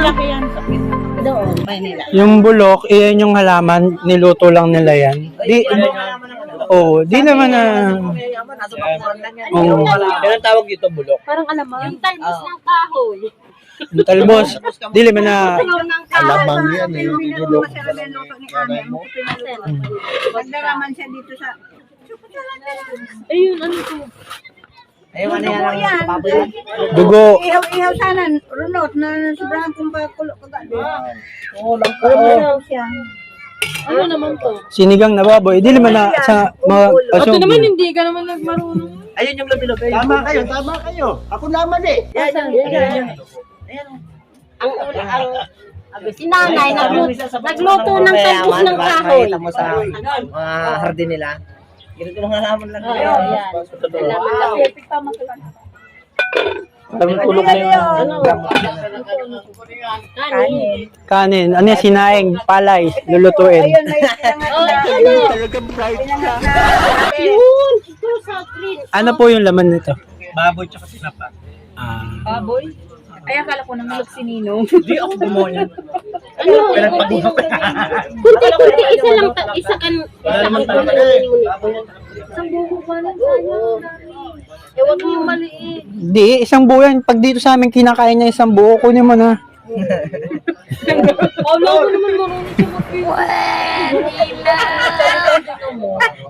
Malaki yan. Doon, Maynila. Yung bulok, iyan yung halaman, niluto lang nila yan. Di, di naman na... Yan ang tawag dito, bulok. Parang alam mo, yung talbos ng kahoy. Yung talbos, di naman na... Alamang yan eh. Bulok. Nagdaraman siya dito sa... Ayun, ano to? Ayun, ano yan? Dugo. Ihaw sana, runot, na sobrahan kong pakulo kagad. Oo, lang po. Ihaw siya. Ano naman to? Sinigang na baboy, di naman na sa mga Ito pasok. naman hindi ka naman nagmarunong. Ayun yung labi-labi. Tama kayo. Ako naman eh. Si nanay, nagluto ng talbos ng kahoy. Nakita mo sa mga hardin nila. Ganito lang nalaman lang. Tamang tulog na yun. Kanin, ano yan, sinaing, palay, lulutuin. Ayun, may Yun! Ito sa green. Ano po yung laman nito? Baboy tsaka sinapa. baboy. Ay, akala ko nang si Nino. Hindi ako gumawa niyan. Ano? Kunti-kunti, isa lang, isa kan. Wala naman talaga eh. Isang buko pa lang sayang. Ewan mo yung maliit. Di, isang buo yan. Pag dito sa amin kinakain niya isang buo, kunin mo na. Wala ko naman marunong sa mag-iwan.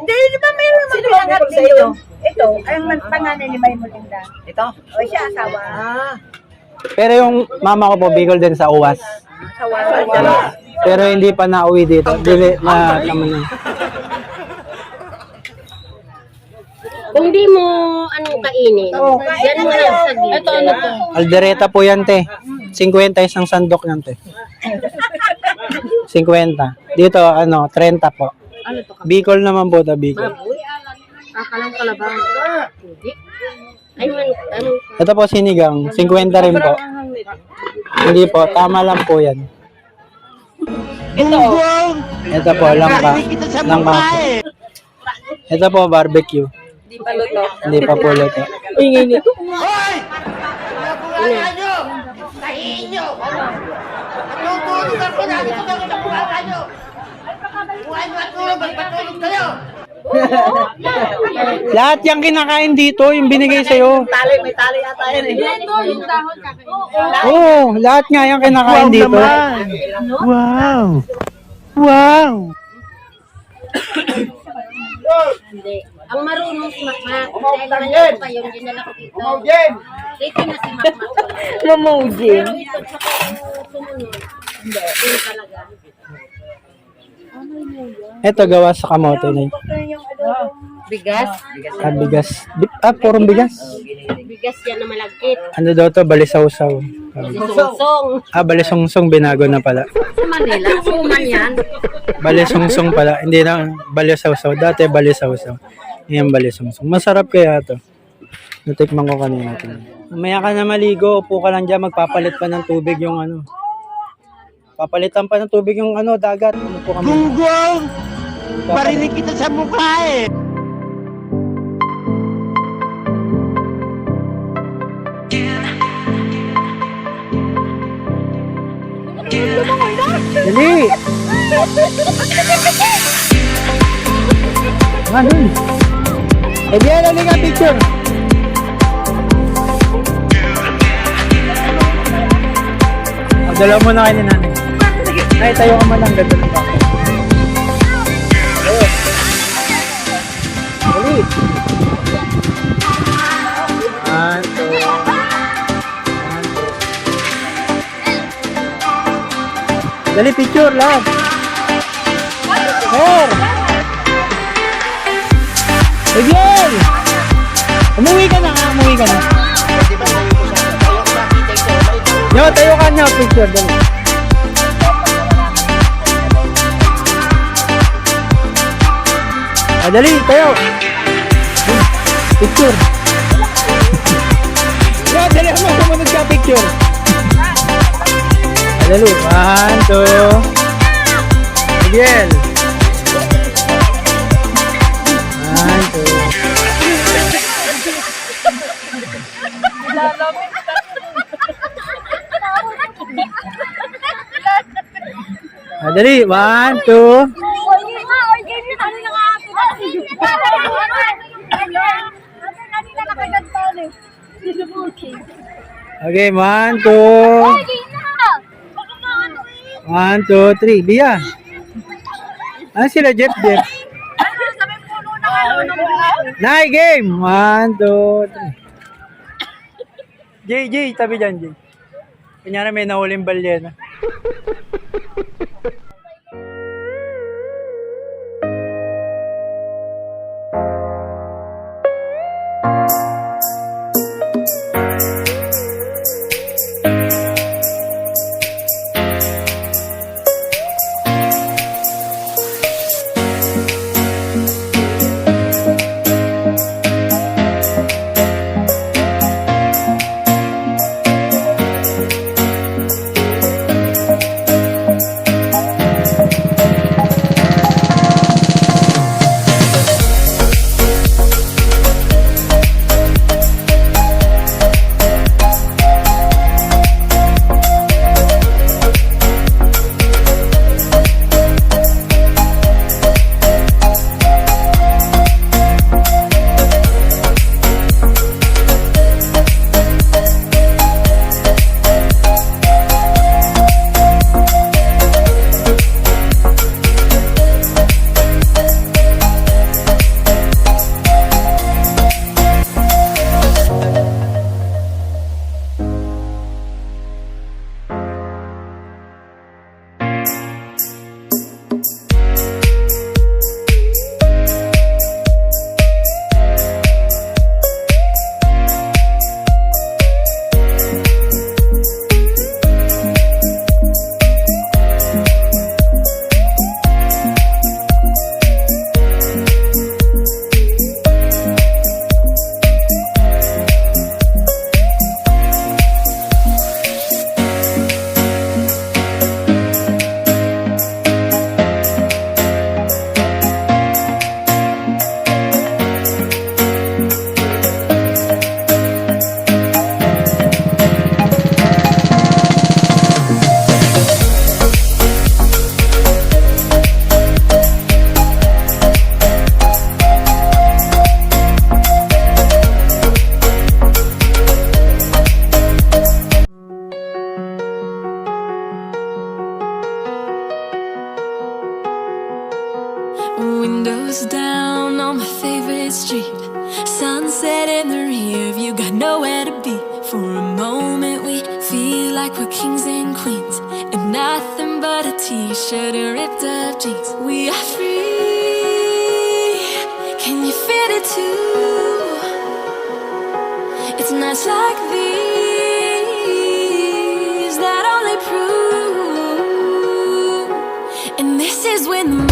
Hindi, di ba mayroon naman pinangat dito? Ito, ang pangalan ni May Mulinda. Ito? O siya, asawa. Pero yung mama ko po, Bicol din sa Uwas. Asawa. Pero hindi pa nauwi dito. Dili na naman na. Kung di mo anong kainin, yan mo lang sa gilid. Ito ano to? Aldereta po yan, te. 50 isang sandok yan, te. 50. Dito, 30 po. Ano to? Bicol naman po, ta Bicol. Baboy? Akalang kalabang. Hindi. Ay man, ano? Ito po sinigang, 50 rin po. Hindi po, tama lang po yan. Ito po, langka. Langka po. Ito po, barbecue. Di pa luto. Hindi pa po luto. Ingin nito. Lahat yung kinakain dito, yung binigay sa'yo. May tali ata yan eh. Ito, yung dahon kakain. Oo, lahat nga yung kinakain dito. Wow! Hindi. Ang marunong si Makmak. Dahil pa yung dinala ko dito. Dito na si Makmak. Lumujin. Pero ito, tsaka sumunod. Hindi. Hindi talaga. Ito gawa sa kamote na yun. Bigas? Bigas. Purong bigas. Bigas yan na malagkit. Ano daw to? Balisaw-saw. Susong. Balisungsong binago na pala. Sa Manila, suman yan. Balisungsong pala. Hindi na balisaw-saw. Dati balisaw-saw. Ngayon balisungsong. Masarap kaya to. Natikman ko kanina. Mamaya ka na maligo. Upo ka lang dyan. Magpapalit pa ng tubig yung Papalitan pa ng tubig yung dagat. Upo ka muna. Gunggong! Marinig kita sa mukha eh. Dali! Ganun. Eh di ano nga picture? Dalaw mo na kayo ni nanay. Ay, tayo ka man lang. Ganda ng bako. Ayun. Dali. Anto. Dali, picture lang. Sir! Miguel! Umuwi ka na. Yo, tayo ka niya. Picture, dali. Dali, tayo. Picture. Yo, dali mo. Sumunod ka, picture. Dali. 1, 2. Miguel. 1, 2. Dali, 1, 2. Okay, 1, 2. 1, 2, 3. Bia. Ano sila, Jeff? Nay, game. 1, 2, 3. Jay, tabi dyan, Jay. Kanya may nahuling balyena. Windows down on my favorite street. Sunset in the rear view, got nowhere to be. For a moment we feel like we're kings and queens, and nothing but a t-shirt and ripped up jeans. We are free, can you feel it too? It's nights like these that only prove, and this is when the